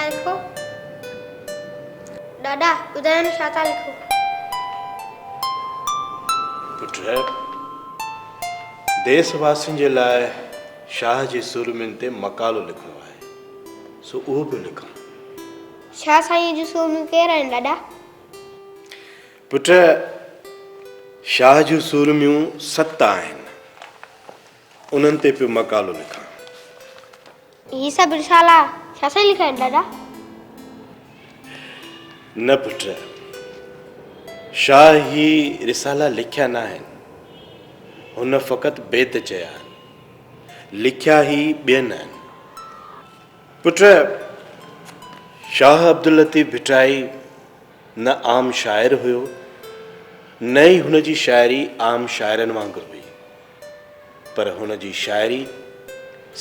लिखो दादा ॿुधायो छा था लिखो। पुट देशवासियुनि जे लाइ शाह जी सुरमियुनि ते मकालो लिखणो आहे, सो उहो बि लिखां। शाह साईं जूं सुरमियूं केर आहिनि दादा? पुट शाह जूं सुरमियूं 7 आहिनि, उन्हनि ते पियो मकालो लिखां। ही सभु रिसाला शाह साईं लिखा आहिनि दादा? न पुट, शाह ही रिसाला लिखिया न आहिनि, हुन फ़क़ति बेत चया आहिनि, लिखिया ही ॿियनि आहिनि। पुट शाह अब्दुल लतीफ़ भिटाई न आम शाइर हुयो, न ई हुन जी शाइरी आम शाइरनि वांगुरु हुई, पर हुन जी शाइरी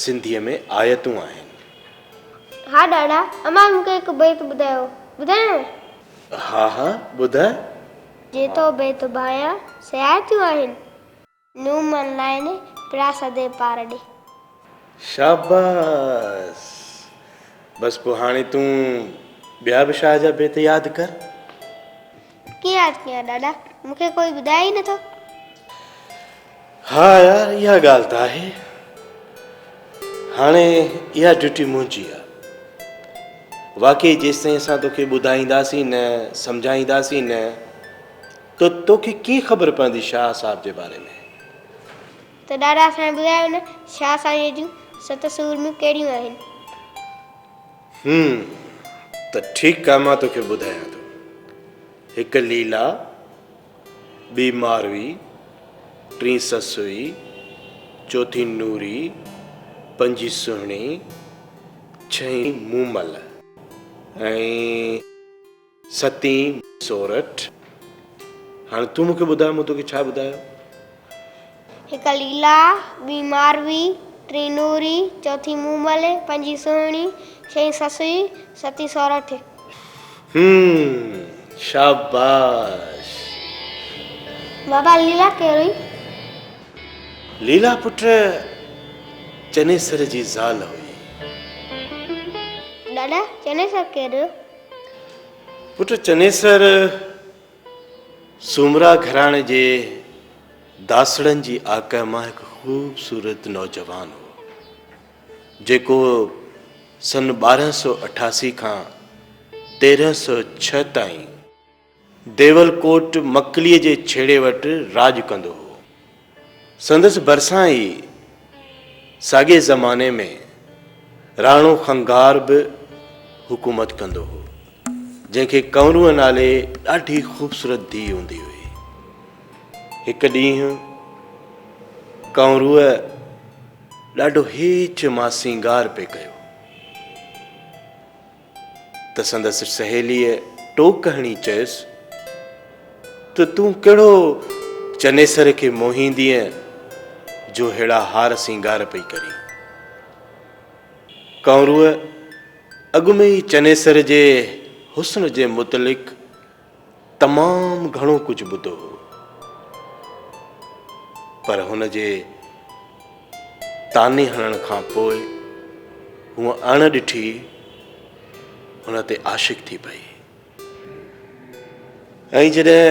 सिंधीअ में आयतूं आहिनि। हाँ दादा, अमां मूंखे हिकु बेत ॿुधायो, ॿुधायो? हा हा ॿुधाए। जेतो बेत बाया सयातियूं आहिनि, नूं मन लाइने प्यास दे पार ॾे। शाबास, बस पोइ हाणे तूं ॿिया बि शाह जा बेत यादि कर। कीअं यादि कयां दादा, मूंखे कोई ॿुधाए ई नथो। हा यार, इहा ॻाल्हि त आहे। हाणे इहा ड्यूटी मुंहिंजी आहे। वाकई जेसिताईं असां तोखे ॿुधाईंदासीं न, सम्झाईंदासीं न, त तोखे कीअं ख़बर पवंदी शाह साहिब जे बारे में? त दादा असांखे ॿुधायो न, शाह साईं जूं 7 सुरमियूं कहिड़ियूं आहिनि? त ठीकु आहे, मां तोखे ॿुधायां थो। हिकु लीला, ॿी मारवी, टी ससुई, चौथी नूरी, 5 सुहिणी, 6 मूमल ऐं 7 सोरठ। हाणे तूं मूंखे ॿुधाए, मूं तोखे छा ॿुधायो? हिकु लीला, ॿी मारवी, 3 नूरी, 4 मूमल, 5 सुहिणी, 6 ससुई, 7 सोरठ। शाबाश। बाबा लीला कहिड़ी? लीला पुट चनेसर जी ज़ाल हुई। दादा चनेसर केरु? पुट चनेसर सुमरा घराणे जे दासड़नि जी आका मां हिकु ख़ूबसूरत नौजवान हो, जेको सन 1288 खां 1306 ताईं देवलकोट मकलीअ जे छेड़े वटि राज कंदो हो। संदसि भरिसां ई साॻे ज़माने में राणो खंगार बि हुकूमत कंदो हो, जंहिंखे कंवरूअ नाले ॾाढी ख़ूबसूरत धीउ हूंदी हुई। हिकु ॾींहुं कंवरूअ ॾाढो हेठि मां सींगार पे कयो, त संदसि सहेलीअ टोक हणी चयुसि, त तूं कहिड़ो चनेसर खे मोहींदीअ जो अहिड़ा हार सींगार पई करी? कंवरूअ अॻु में ई चनेसर जे हुस्न जे मुतलिक़ तमामु घणो कुझु ॿुधो हो, पर हुन जे ताने हणण खां पोइ हूअ अणॾिठी हुन ते आशिक़ थी पई। ऐं जॾहिं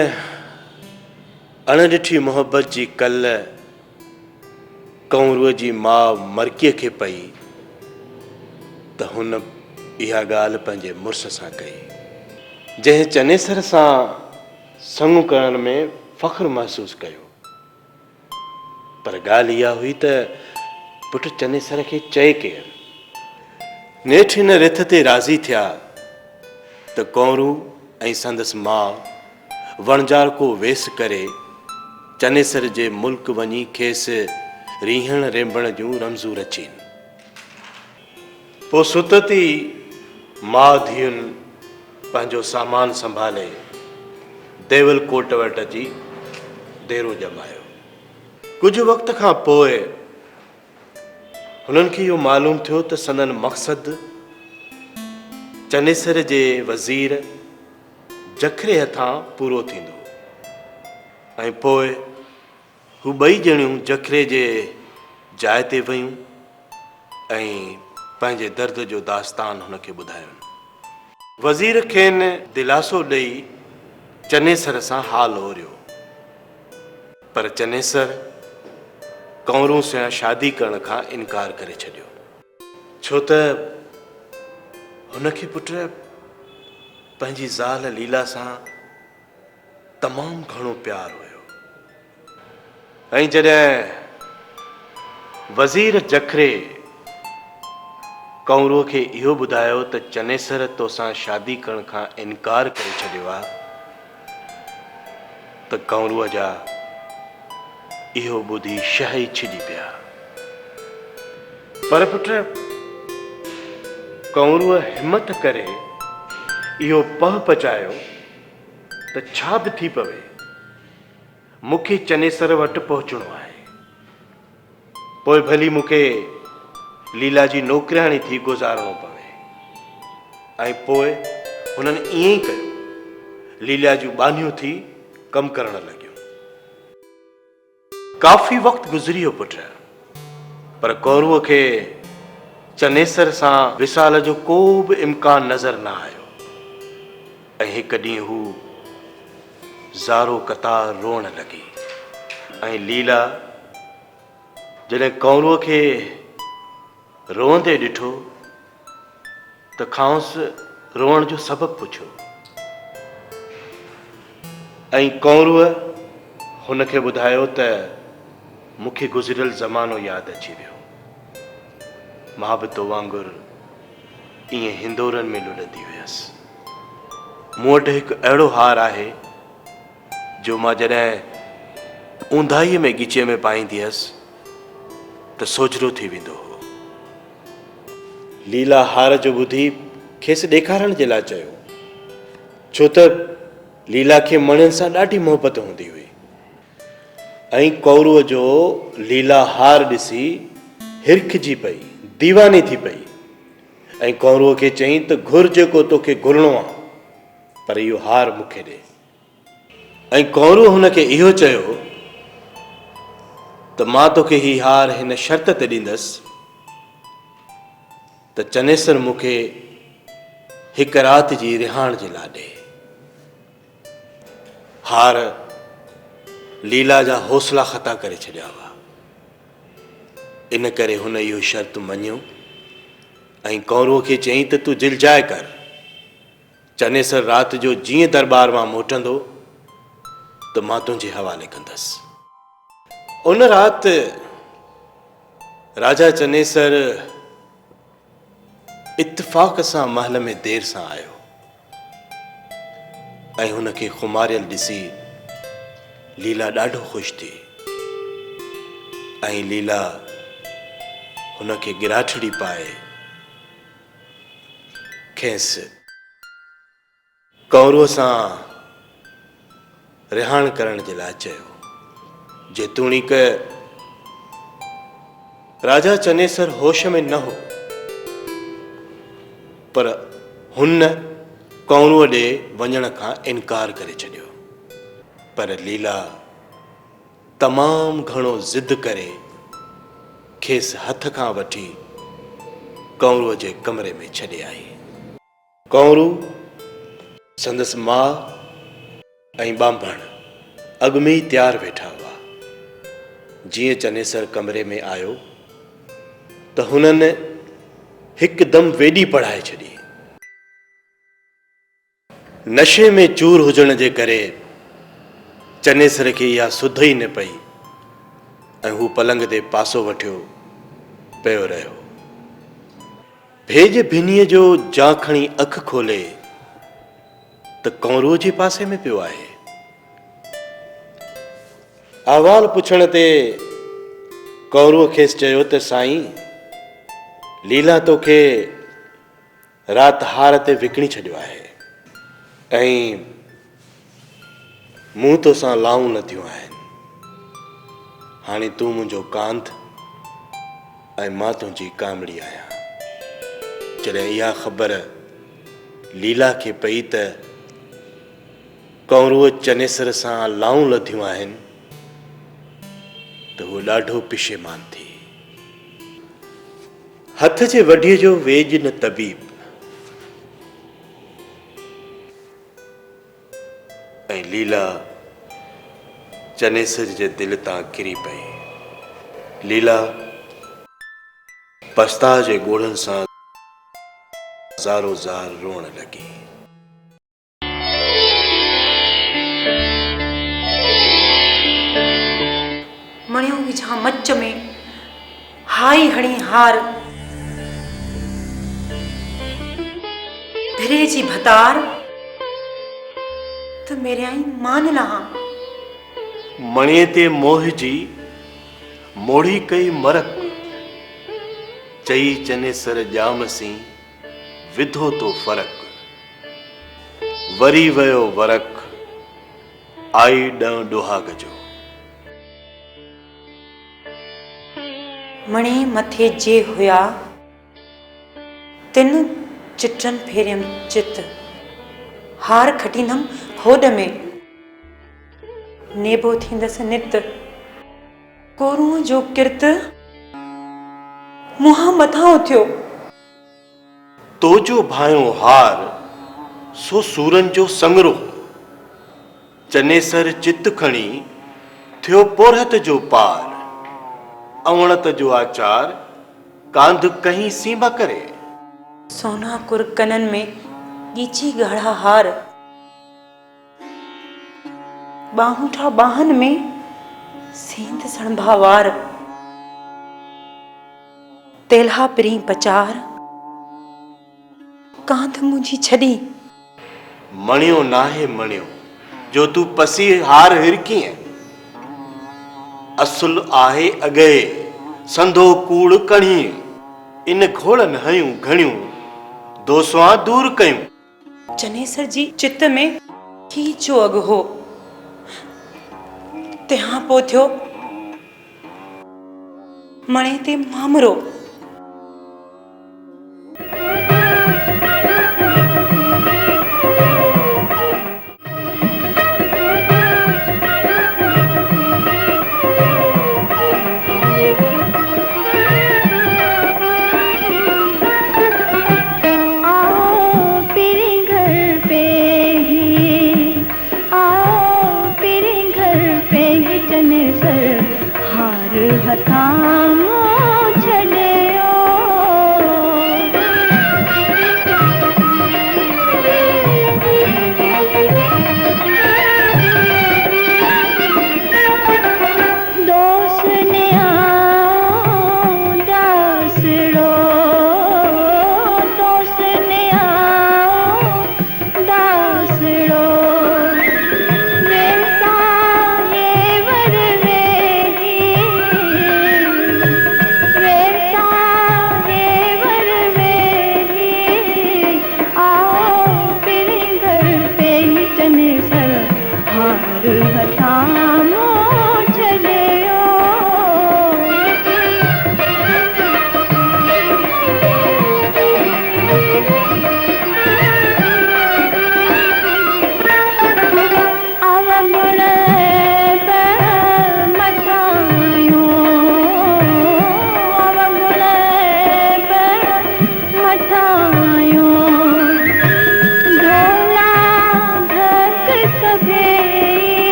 अणॾिठी मोहबत जी कल कंवरूअ जी माउ मरकीअ खे पई, त हुन इहा ॻाल्हि पंहिंजे मुड़ुस सां कई, जंहिं चनेसर सां संग करण में फ़ख्रु महसूसु कयो। पर ॻाल्हि इहा हुई त पुट चनेसर खे चए केरु? नेठि हिन रिथ ते राज़ी थिया त कंवरू ऐं संदसि माउ वणजारको वेस करे चनेसर जे मुल्क वञी खेसि रीहण रेंबण जूं रमज़ूं रचीनि। पोइ सुतती माउ धीउनि पंहिंजो सामान संभाले देवलकोट वटि अची डेरो ॼमायो। कुझु वक़्त खां पोइ हुननि खे इहो मालूम थियो त संदन मक़सदु चनेसर जे वज़ीर जखरे हथां पूरो थींदो, ऐं पोइ हू ॿई ॼणियूं जखरे जे जाइ ते वयूं ऐं पंहिंजे दर्द जो दास्तान हुनखे ॿुधायुनि। वज़ीर खेनि दिलासो ॾेई चनेसर सां हाल ओरियो, पर चनेसर कंवरू सां शादी करण खां इनकार करे छॾियो, छो त हुनखे पुट पंहिंजी ज़ाल लीला सां तमामु घणो प्यारु हुयो। ऐं जॾहिं वज़ीर जखरे कंवरूअ खे इहो ॿुधायो त चनेसर तोसां शादी करण खां इनकार करे छॾियो आहे, त कंवरूअ जा इहो ॿुधी शह ई छिॼी पिया। पर पुट कंवरूअ हिमत करे इहो पह पचायो त छा बि थी पवे, मूंखे चनेसर वटि पहुचणो आहे, पोइ भली मूंखे लीला जी नौकरियाणी थी गुज़ारणो पवे। ऐं पोइ हुननि ईअं ई कयो, लीला जूं बानियूं थी कमु करण लॻियूं। काफ़ी वक़्तु गुज़री वियो पुट, पर कंवरूअ खे चनेसर सां विसाल जो को बि इम्कान नज़र न आयो। ऐं हिकु ॾींहुं हू ज़ारो कतार रोअण लॻी, ऐं लीला जॾहिं कंवरूअ खे रोअंदे ॾिठो त खांसि रोअण जो सबबु पुछियो, ऐं कंवरूअ हुनखे ॿुधायो त मूंखे गुज़िरियल ज़मानो यादि अची वियो, मां बि तो वांगुरु ईअं हिंदोरनि में लुॾंदी हुयसि। मूं वटि हिकु अहिड़ो हार आहे जो मां जॾहिं ऊंदाईअ में ॻीचीअ में पाईंदी हुअसि त सोजरो थी वेंदो हो। लीला हार जो ॿुधी खेसि ॾेखारण जे लाइ चयो, छो त लीला खे मणियुनि सां ॾाढी मोहबत हूंदी हुई। ऐं कंवरूअ जो लीला हार ॾिसी हिरखिजी पई, दीवानी थी पई, ऐं कंवरूअ खे चई त घुर जेको तोखे घुरणो आहे, पर इहो हार मूंखे ॾे। ऐं कंवरूअ हुनखे इहो चयो त मां तोखे ही हार हिन शर्त ते ॾींदसि त चनेसर मूंखे हिकु राति जी रिहाण जे लाइ ॾे। हार लीला जा हौसला ख़ता करे छॾिया हुआ, इन करे हुन इहो शर्त मञियो ऐं कंवरूअ खे चई त तूं दिलजाए कर, चनेसर राति जो जीअं दरबार मां मोटंदो त मां तुंहिंजे हवाले कंदसि। उन राति राजा चनेसर इत्तफ़ाक़ सां महल में देर सां आयो, ऐं हुनखे खुमारियल ॾिसी लीला ॾाढो ख़ुशि थी, ऐं लीला हुनखे गिराठड़ी पाए खेसि कंवरूअ सां रिहाण करण जे लाइ चयो। जेतोणीक राजा चनेसर होश में न हो, पर हुन कंवरूअ ॾे वञण खां इनकार करे छॾियो। पर लीला तमामु घणो ज़िद करे खेसि हथ खां वठी कंवरूअ जे कमरे में छॾे आई। कंवरू, संदसि माउ ऐं ॿांभण अॻु में ई तयारु वेठा हुआ। जीअं चनेसर कमरे में आयो त हुननि हिकदमि वेॾी पढ़ाए छॾी। नशे में चूर हुजण जे करे चनेसर खे इहा सुध ई न पई, ऐं हू पलंग ते पासो वठियो पियो रहियो। भेज भिनीअ जो जां खणी अखि खोले त कंवरूअ जे पासे में पियो आहे। अहवाल पुछण ते कंवरूअ खेसि चयो त साईं, लीला तोखे राति हार ते विकिणी छॾियो आहे, ऐं मूं तोसां लाऊं लथियूं आहिनि। हाणे तूं मुंहिंजो कांत ऐं मां तुंहिंजी कामड़ी आहियां। जॾहिं इहा ख़बर लीला खे पई त कंवरूअ चनेसर सां लाऊं लथियूं आहिनि त उहो ॾाढो पिशेमान थी। हथ जे वढीअ जो वेझ न तबीब, ऐं लीला चनेसर जे दिल तां किरी पई। लीला पछता जे ॻोढ़नि सां ज़ारो ज़ार रोअण लॻी। मणियो विझां मच में हाई हणी हार, भिरे जी भतार त मेरे आई मान लहा। मणीअ ते मोह जी मोड़ी कई मरक, चई चनेसर जाम सी विधो तो फरक। वरी वयो वरक आई ॾह डुहाग जो। मणे मथे जे हुया तिन चिटन फेरियम चित। हार खटींदम होड में नेबो थींदस नित। कोरूअ जो किर्त मुंहां मथां उथियो। तो जो भायो हार सो सूरन जो संगरो। चनेसर चित खणी थियो पोरहत जो पार। अवणत जो आचार कांध कहीं सीमा करे। सोना कुर कनन में ॻीची ॻाढ़ा हार। बाहूठा बाहन में सेंध सणभा वार। तेल्हा पिरी पचार कांध मुंहिंजी छॾी। मणियो नाहे मणियो जो तू पसी हार हिरकीअ। असुल आहे अगए संधो कूड़ कढ़ीअ। इन घोड़न हयूं घणियूं दोसवा दूर कयूं। चनेसर जी चित में खीचो अघ हो। तंहिं पोइ थियो मणे ते मामरो।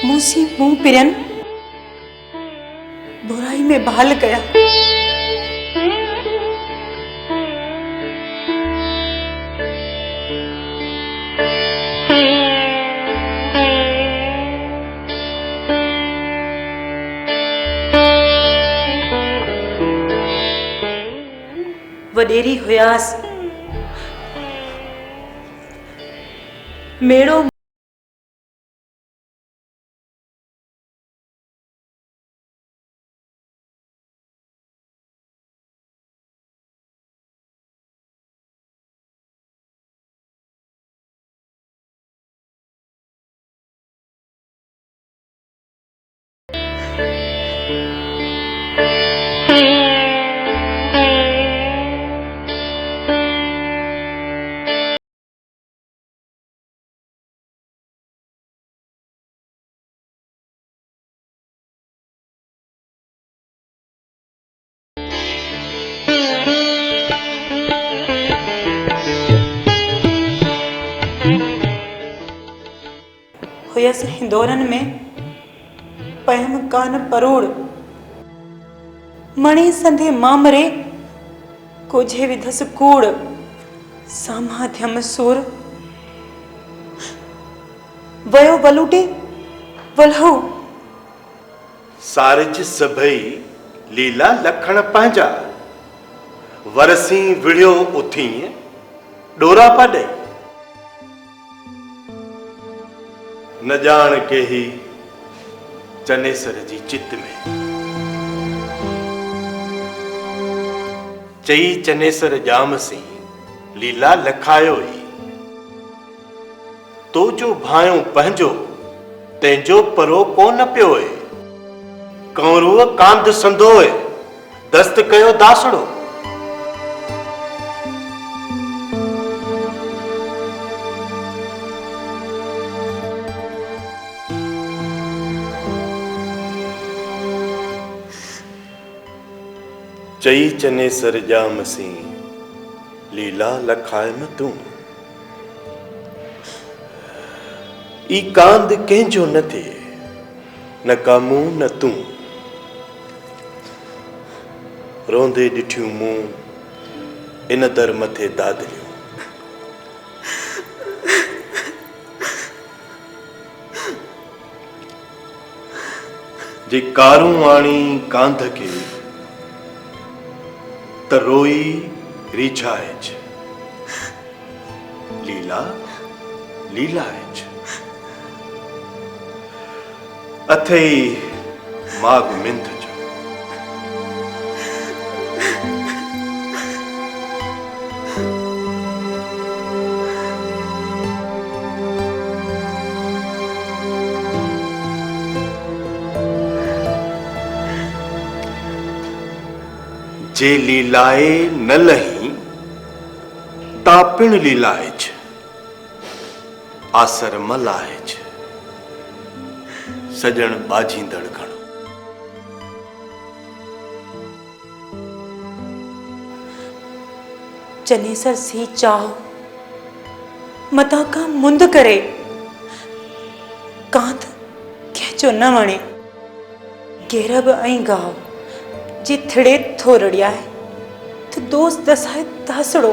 मूसी मुंह पिरन बुराई में भाल गया। वडेरी हुयास मेड़ो हुयस हिंदोरन में पयम कान परोड़ मणि संधे मामरे कोझे विधस कूड़ सामाध्यम सुर वयो वलुटे वलहु सारिज सभई लीला लखण पंहिंजा वरसी विढ़ियो उथी डोरा पॾे न जान के ही चनेसर जी चित में चई चनेसर जाम सी लीला लखायो ही तो जो भायो पंहिंजो तंहिंजो परो कोन पियोए कंवरूअ कांध संधोए दस्त कयो दासड़ो चई चनेसर जाम सी लीला लखायम तूं ई कांद कंहिंजो न थिए न कामू न तूं रोंदे ॾिठियूं मूं इन दर मथे दादलियूं जे कारूं आणी कांध खे त रोई रिझाइज लीला लीलाइज अथई माग मिंथ जो जे लीलाए न लही तापिण लीलाएज आसर मलाएज सजण बाजींदड़ घणो चनेसर सी चाहो मता का मुंद करे कांत कैचो न वणे गेरब ऐं गाव जे थिड़े थो रड़िया है तो दोस्त दसाए दासड़ो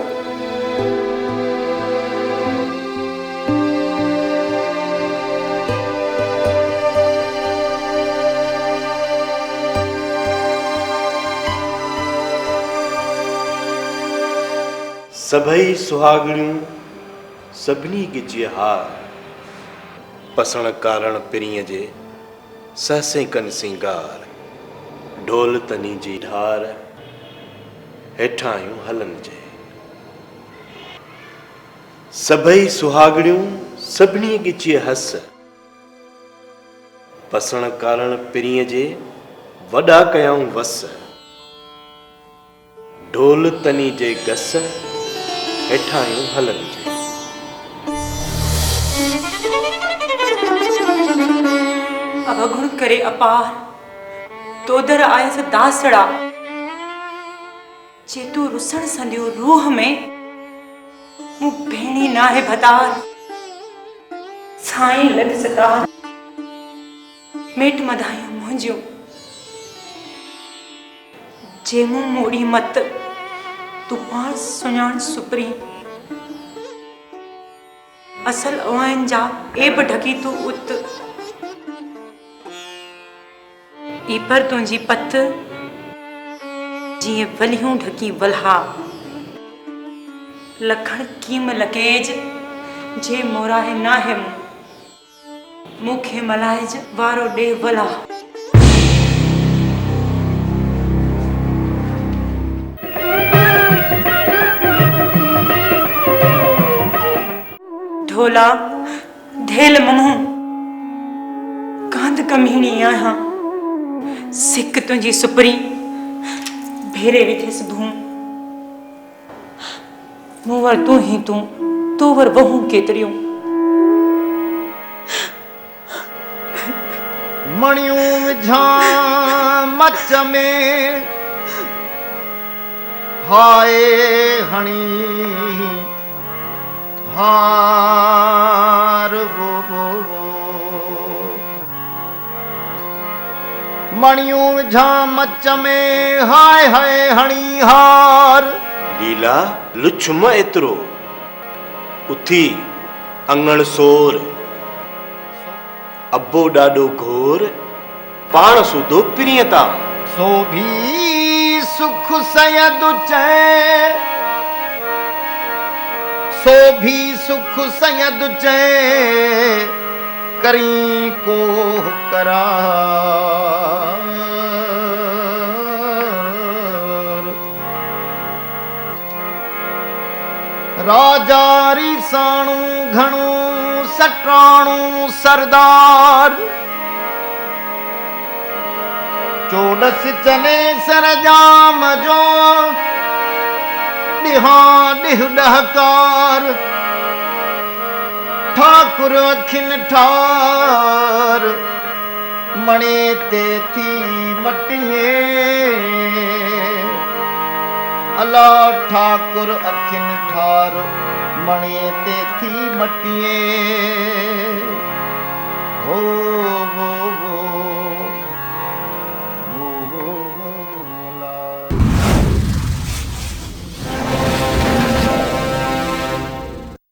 सभई सुहागणियूं सभिनी गिची हार पसण कारण पिरीअ जे सहसे कन सिंगार ढोल तनी जी ढार हेठायूं हलन जे सभई सुहागणियूं सभिनी गिची हस पसण कारण पिरीअ जे वॾा कयाऊं वस ढोल तनी जे गस हेठायूं हलन जे अवगुण करे अपार तोदर आयस दासड़ा चेतु रुसण संदियो रूह में मु भेणी ना है भतार साईं लग सतार मेट मधायूं मुंहिंजियूं जे मूं मोड़ी मत तूं पाण सुञाण सुपरी असल अवाइन जा एब ढकी तू उत ई पर तुंहिंजी पत जीअं वलियूं ढकी वल्हा लखण कीम लकेज जे मोराहे नाहे मूंखे मलाइज वारो ॾे वला ढोला धेल ममू कांध कमीणी आहियां सिक तुंहिंजी सुपरी भेरे विथेस धूम मूं वर तूं ही तूं वर वहूं केतरियूं मणियूं विझां मच में हाय हणी हार वो मणियूं विझां मच में हाय हाय हणी हार लीला लुछम एतिरो उथी अंगण सोर अब्बो ॾाढो घोर पाण सुधो प्रियता सो भी सुख सयद चै सो भी सुख सयद चै करी को करार राजा रीसाणू घणो सटाणू सरदार चोडस चने सरजाम जो डिहा डिह डहकार ठाकुर अखिन ठार मणे ते थी मटिए अला ठाकुर अखिन ठार मणे ते थी मटिए हो